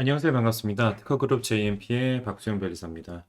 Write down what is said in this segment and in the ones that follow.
안녕하세요. 반갑습니다. 특허그룹 JMP의 박수영 변리사입니다.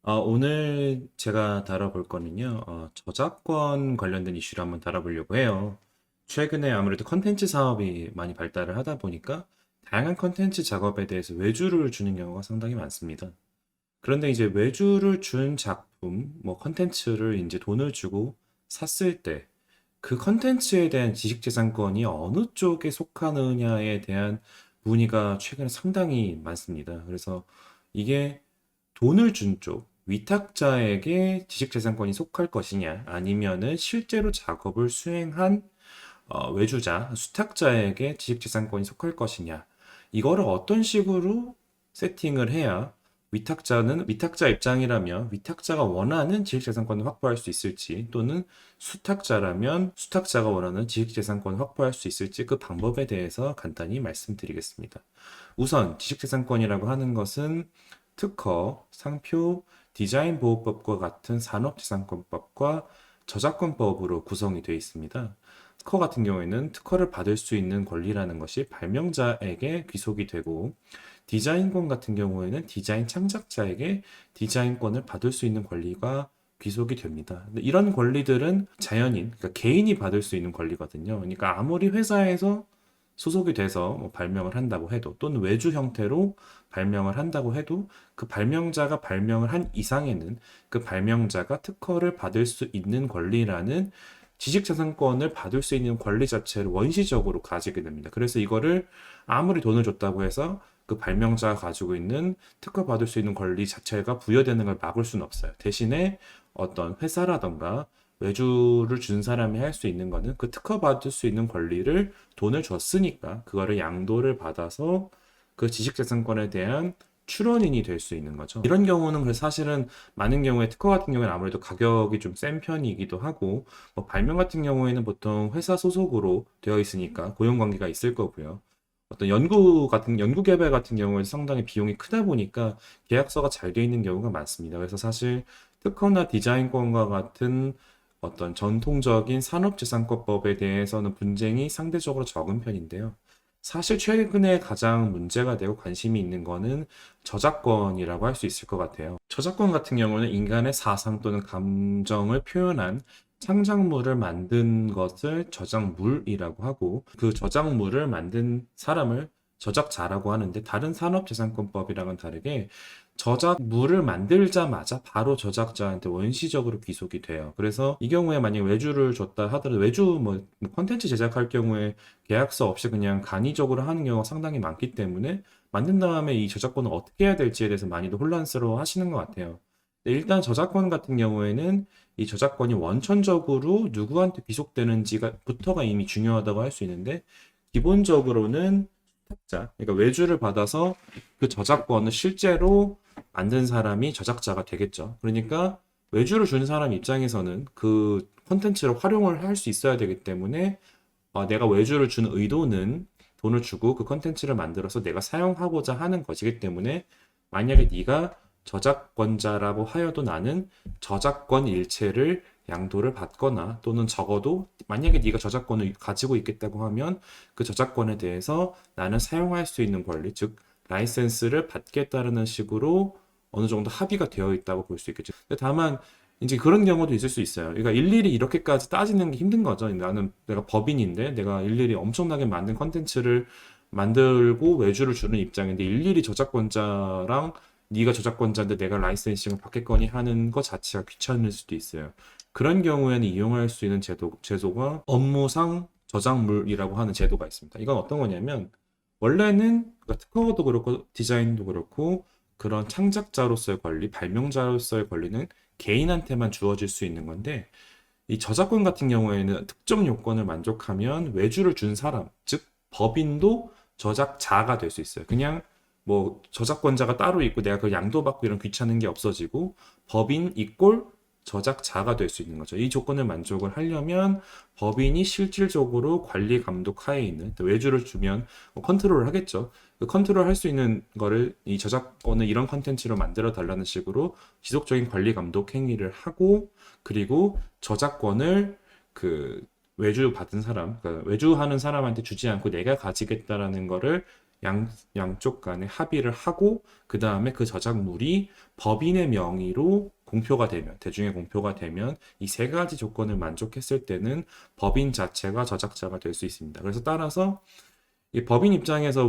오늘 제가 다뤄볼 거는요, 저작권 관련된 이슈를 한번 다뤄보려고 해요. 최근에 아무래도 컨텐츠 사업이 많이 발달을 하다 보니까 다양한 컨텐츠 작업에 대해서 외주를 주는 경우가 상당히 많습니다. 그런데 이제 외주를 준 작품, 뭐 컨텐츠를 이제 돈을 주고 샀을 때 그 컨텐츠에 대한 지식재산권이 어느 쪽에 속하느냐에 대한 문의가 최근에 상당히 많습니다. 그래서 이게 돈을 준 쪽, 위탁자에게 지식재산권이 속할 것이냐, 아니면은 실제로 작업을 수행한 외주자, 수탁자에게 지식재산권이 속할 것이냐, 이거를 어떤 식으로 세팅을 해야 위탁자 입장이라면 위탁자가 원하는 지식재산권을 확보할 수 있을지, 또는 수탁자라면 수탁자가 원하는 지식재산권을 확보할 수 있을지, 그 방법에 대해서 간단히 말씀드리겠습니다. 우선 지식재산권이라고 하는 것은 특허, 상표, 디자인보호법과 같은 산업재산권법과 저작권법으로 구성이 되어 있습니다. 특허 같은 경우에는 특허를 받을 수 있는 권리라는 것이 발명자에게 귀속이 되고, 디자인권 같은 경우에는 디자인 창작자에게 디자인권을 받을 수 있는 권리가 귀속이 됩니다. 근데 이런 권리들은 자연인, 그러니까 개인이 받을 수 있는 권리거든요. 그러니까 아무리 회사에서 소속이 돼서 뭐 발명을 한다고 해도, 또는 외주 형태로 발명을 한다고 해도, 그 발명자가 발명을 한 이상에는 그 발명자가 특허를 받을 수 있는 권리라는 지식재산권을 받을 수 있는 권리 자체를 원시적으로 가지게 됩니다. 그래서 이거를 아무리 돈을 줬다고 해서 그 발명자가 가지고 있는 특허 받을 수 있는 권리 자체가 부여되는 걸 막을 수는 없어요. 대신에 어떤 회사라던가 외주를 준 사람이 할 수 있는 거는 그 특허 받을 수 있는 권리를 돈을 줬으니까 그거를 양도를 받아서 그 지식재산권에 대한 출원인이 될 수 있는 거죠. 이런 경우는 그래서 사실은 많은 경우에 특허 같은 경우에는 아무래도 가격이 좀 센 편이기도 하고, 뭐 발명 같은 경우에는 보통 회사 소속으로 되어 있으니까 고용관계가 있을 거고요. 어떤 연구 개발 같은 경우에 상당히 비용이 크다 보니까 계약서가 잘 되어 있는 경우가 많습니다. 그래서 사실 특허나 디자인권과 같은 어떤 전통적인 산업재산권법에 대해서는 분쟁이 상대적으로 적은 편인데요. 사실 최근에 가장 문제가 되고 관심이 있는 거는 저작권이라고 할 수 있을 것 같아요. 저작권 같은 경우는 인간의 사상 또는 감정을 표현한 창작물을 만든 것을 저작물이라고 하고, 그 저작물을 만든 사람을 저작자라고 하는데, 다른 산업재산권법이랑은 다르게 저작물을 만들자마자 바로 저작자한테 원시적으로 귀속이 돼요. 그래서 이 경우에 만약 외주를 줬다 하더라도, 외주 뭐 콘텐츠 제작할 경우에 계약서 없이 그냥 간이적으로 하는 경우가 상당히 많기 때문에 만든 다음에 이 저작권을 어떻게 해야 될지에 대해서 많이도 혼란스러워 하시는 것 같아요. 일단 저작권 같은 경우에는 이 저작권이 원천적으로 누구한테 귀속되는지부터가 이미 중요하다고 할 수 있는데, 기본적으로는 수탁자, 그러니까 외주를 받아서 그 저작권을 실제로 만든 사람이 저작자가 되겠죠. 그러니까 외주를 준 사람 입장에서는 그 콘텐츠를 활용을 할 수 있어야 되기 때문에, 내가 외주를 준 의도는 돈을 주고 그 콘텐츠를 만들어서 내가 사용하고자 하는 것이기 때문에, 만약에 네가 저작권자라고 하여도 나는 저작권 일체를 양도를 받거나, 또는 적어도 만약에 네가 저작권을 가지고 있겠다고 하면 그 저작권에 대해서 나는 사용할 수 있는 권리, 즉 라이센스를 받겠다는 식으로 어느 정도 합의가 되어 있다고 볼 수 있겠죠. 근데 다만 이제 그런 경우도 있을 수 있어요. 그러니까 일일이 이렇게까지 따지는 게 힘든 거죠. 나는 내가 법인인데 내가 일일이 엄청나게 만든 컨텐츠를 만들고 외주를 주는 입장인데, 일일이 저작권자랑 네가 저작권자인데 내가 라이센싱을 받겠거니 하는 것 자체가 귀찮을 수도 있어요. 그런 경우에는 이용할 수 있는 제도가 업무상 저작물이라고 하는 제도가 있습니다. 이건 어떤 거냐면, 원래는 그러니까 특허도 그렇고 디자인도 그렇고 그런 창작자로서의 권리, 발명자로서의 권리는 개인한테만 주어질 수 있는 건데, 이 저작권 같은 경우에는 특정 요건을 만족하면 외주를 준 사람, 즉 법인도 저작자가 될 수 있어요. 그냥 뭐 저작권자가 따로 있고 내가 그걸 양도받고 이런 귀찮은 게 없어지고, 법인 이꼴 저작자가 될 수 있는 거죠. 이 조건을 만족을 하려면 법인이 실질적으로 관리 감독 하에 있는, 외주를 주면 뭐 컨트롤을 하겠죠. 그 컨트롤 할 수 있는 거를, 이 저작권을 이런 컨텐츠로 만들어 달라는 식으로 지속적인 관리 감독 행위를 하고, 그리고 저작권을 그 외주 받은 사람, 그러니까 외주하는 사람한테 주지 않고 내가 가지겠다라는 거를 양쪽 간에 합의를 하고 그 다음에 그 저작물이 법인의 명의로 공표가 되면, 대중의 공표가 되면 이 세 가지 조건을 만족했을 때는 법인 자체가 저작자가 될 수 있습니다. 그래서 따라서 이 법인 입장에서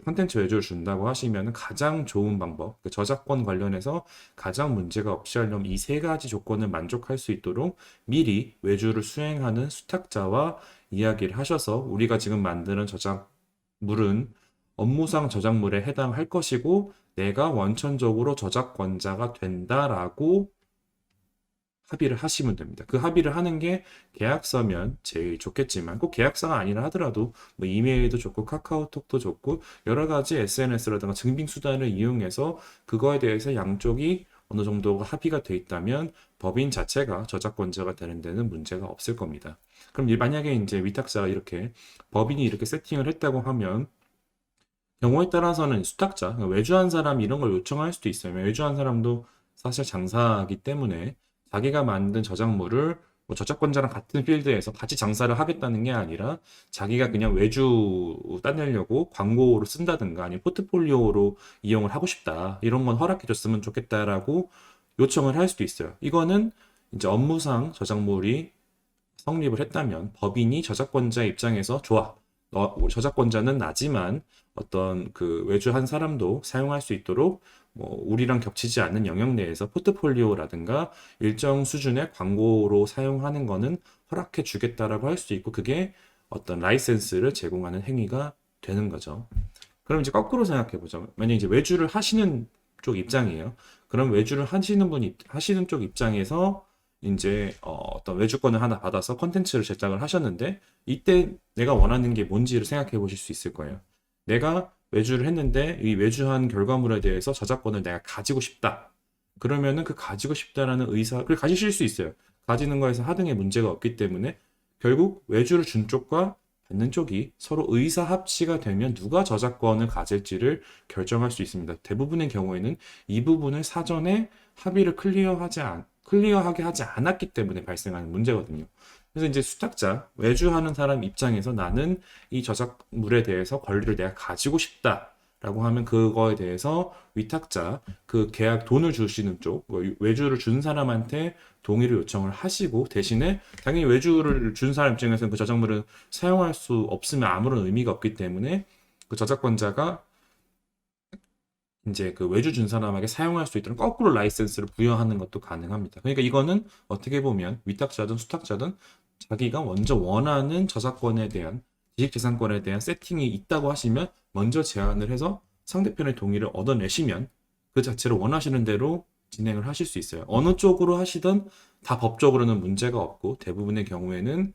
콘텐츠 외주를 준다고 하시면 가장 좋은 방법, 그 저작권 관련해서 가장 문제가 없이 하려면 이 세 가지 조건을 만족할 수 있도록 미리 외주를 수행하는 수탁자와 이야기를 하셔서 우리가 지금 만드는 저작물은 업무상 저작물에 해당할 것이고 내가 원천적으로 저작권자가 된다라고 합의를 하시면 됩니다. 그 합의를 하는 게 계약서면 제일 좋겠지만 꼭 계약서가 아니라 하더라도 뭐 이메일도 좋고 카카오톡도 좋고 여러 가지 SNS라든가 증빙 수단을 이용해서 그거에 대해서 양쪽이 어느 정도가 합의가 돼 있다면 법인 자체가 저작권자가 되는 데는 문제가 없을 겁니다. 그럼 만약에 이제 위탁자가 이렇게 법인이 이렇게 세팅을 했다고 하면 경우에 따라서는 수탁자, 외주한 사람이 이런 걸 요청할 수도 있어요. 외주한 사람도 사실 장사하기 때문에 자기가 만든 저작물을 뭐 저작권자랑 같은 필드에서 같이 장사를 하겠다는 게 아니라 자기가 그냥 외주 따내려고 광고로 쓴다든가 아니면 포트폴리오로 이용을 하고 싶다. 이런 건 허락해 줬으면 좋겠다라고 요청을 할 수도 있어요. 이거는 이제 업무상 저작물이 성립을 했다면 법인이 저작권자 입장에서 좋아. 저작권자는 나지만 어떤 그 외주한 사람도 사용할 수 있도록 뭐 우리랑 겹치지 않는 영역 내에서 포트폴리오라든가 일정 수준의 광고로 사용하는 거는 허락해 주겠다라고 할 수 있고 그게 어떤 라이센스를 제공하는 행위가 되는 거죠. 그럼 이제 거꾸로 생각해 보죠. 만약 이제 외주를 하시는 쪽 입장이에요. 그럼 외주를 하시는 쪽 입장에서 이제 떤 외주권을 하나 받아서 컨텐츠를 제작을 하셨는데 이때 내가 원하는 게 뭔지를 생각해 보실 수 있을 거예요. 내가 외주를 했는데 이 외주한 결과물에 대해서 저작권을 내가 가지고 싶다. 그러면은 그 가지고 싶다라는 의사를 가지실 수 있어요. 가지는 거에서 하등의 문제가 없기 때문에 결국 외주를 준 쪽과 받는 쪽이 서로 의사 합치가 되면 누가 저작권을 가질지를 결정할 수 있습니다. 대부분의 경우에는 이 부분을 사전에 합의를 클리어하게 하지 않았기 때문에 발생하는 문제거든요. 그래서 이제 수탁자, 외주하는 사람 입장에서 나는 이 저작물에 대해서 권리를 내가 가지고 싶다라고 하면 그거에 대해서 위탁자, 그 계약 돈을 주시는 쪽, 외주를 준 사람한테 동의를 요청을 하시고 대신에 당연히 외주를 준 사람 입장에서는 그 저작물을 사용할 수 없으면 아무런 의미가 없기 때문에 그 저작권자가 이제 그 외주 준 사람에게 사용할 수 있도록 거꾸로 라이센스를 부여하는 것도 가능합니다. 그러니까 이거는 어떻게 보면 위탁자든 수탁자든 자기가 먼저 원하는 저작권에 대한 지식재산권에 대한 세팅이 있다고 하시면 먼저 제안을 해서 상대편의 동의를 얻어내시면 그 자체를 원하시는 대로 진행을 하실 수 있어요. 어느 쪽으로 하시든 다 법적으로는 문제가 없고 대부분의 경우에는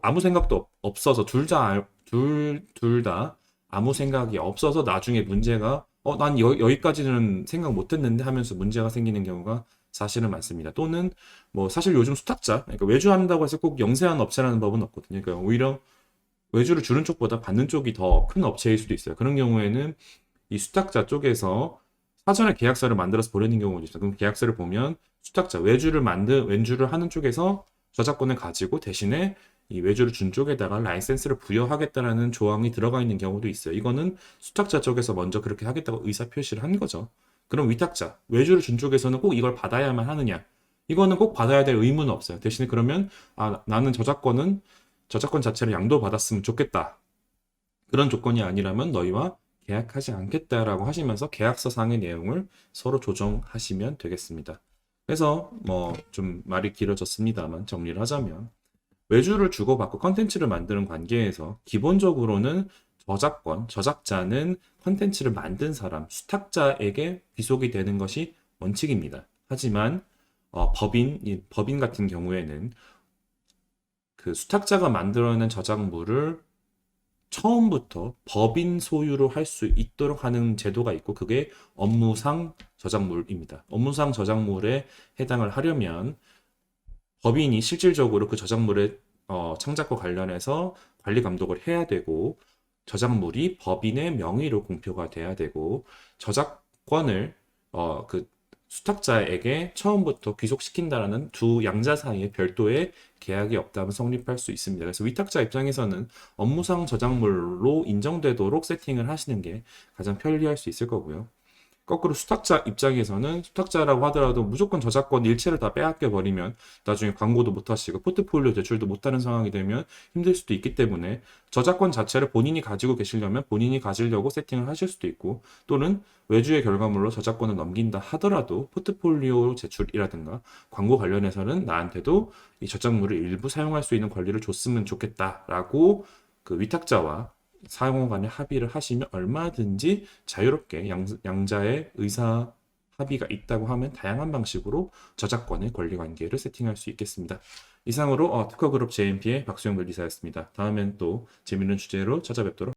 아무 생각도 없어서 둘 다 아무 생각이 없어서 나중에 문제가 난 여기까지는 생각 못 했는데 하면서 문제가 생기는 경우가 사실은 많습니다. 또는 뭐 사실 요즘 수탁자, 그러니까 외주한다고 해서 꼭 영세한 업체라는 법은 없거든요. 그러니까 오히려 외주를 주는 쪽보다 받는 쪽이 더 큰 업체일 수도 있어요. 그런 경우에는 이 수탁자 쪽에서 사전에 계약서를 만들어서 보내는 경우가 있어요. 그럼 계약서를 보면 수탁자, 외주를 하는 쪽에서 저작권을 가지고 대신에 이 외주를 준 쪽에다가 라이센스를 부여하겠다라는 조항이 들어가 있는 경우도 있어요. 이거는 수탁자 쪽에서 먼저 그렇게 하겠다고 의사 표시를 한 거죠. 그럼 위탁자, 외주를 준 쪽에서는 꼭 이걸 받아야만 하느냐? 이거는 꼭 받아야 될 의무는 없어요. 대신에 그러면 나는 저작권 자체를 양도받았으면 좋겠다. 그런 조건이 아니라면 너희와 계약하지 않겠다라고 하시면서 계약서상의 내용을 서로 조정하시면 되겠습니다. 그래서 뭐 좀 말이 길어졌습니다만 정리를 하자면 외주를 주고받고 컨텐츠를 만드는 관계에서 기본적으로는 저작자는 컨텐츠를 만든 사람, 수탁자에게 귀속이 되는 것이 원칙입니다. 하지만 법인 같은 경우에는 그 수탁자가 만들어낸 저작물을 처음부터 법인 소유로 할 수 있도록 하는 제도가 있고 그게 업무상 저작물입니다. 업무상 저작물에 해당을 하려면 법인이 실질적으로 그 저작물의 창작과 관련해서 관리 감독을 해야 되고 저작물이 법인의 명의로 공표가 돼야 되고 저작권을 그 수탁자에게 처음부터 귀속시킨다라는 두 양자 사이에 별도의 계약이 없다면 성립할 수 있습니다. 그래서 위탁자 입장에서는 업무상 저작물로 인정되도록 세팅을 하시는 게 가장 편리할 수 있을 거고요. 거꾸로 수탁자 입장에서는 수탁자라고 하더라도 무조건 저작권 일체를 다 빼앗겨 버리면 나중에 광고도 못 하시고 포트폴리오 제출도 못하는 상황이 되면 힘들 수도 있기 때문에 저작권 자체를 본인이 가지고 계시려면 본인이 가지려고 세팅을 하실 수도 있고, 또는 외주의 결과물로 저작권을 넘긴다 하더라도 포트폴리오 제출이라든가 광고 관련해서는 나한테도 이 저작물을 일부 사용할 수 있는 권리를 줬으면 좋겠다라고 그 위탁자와 사용원 간에 합의를 하시면 얼마든지 자유롭게 양자의 의사 합의가 있다고 하면 다양한 방식으로 저작권의 권리 관계를 세팅할 수 있겠습니다. 이상으로 특허그룹 JMP의 박수영 변리사였습니다. 다음엔 또 재밌는 주제로 찾아뵙도록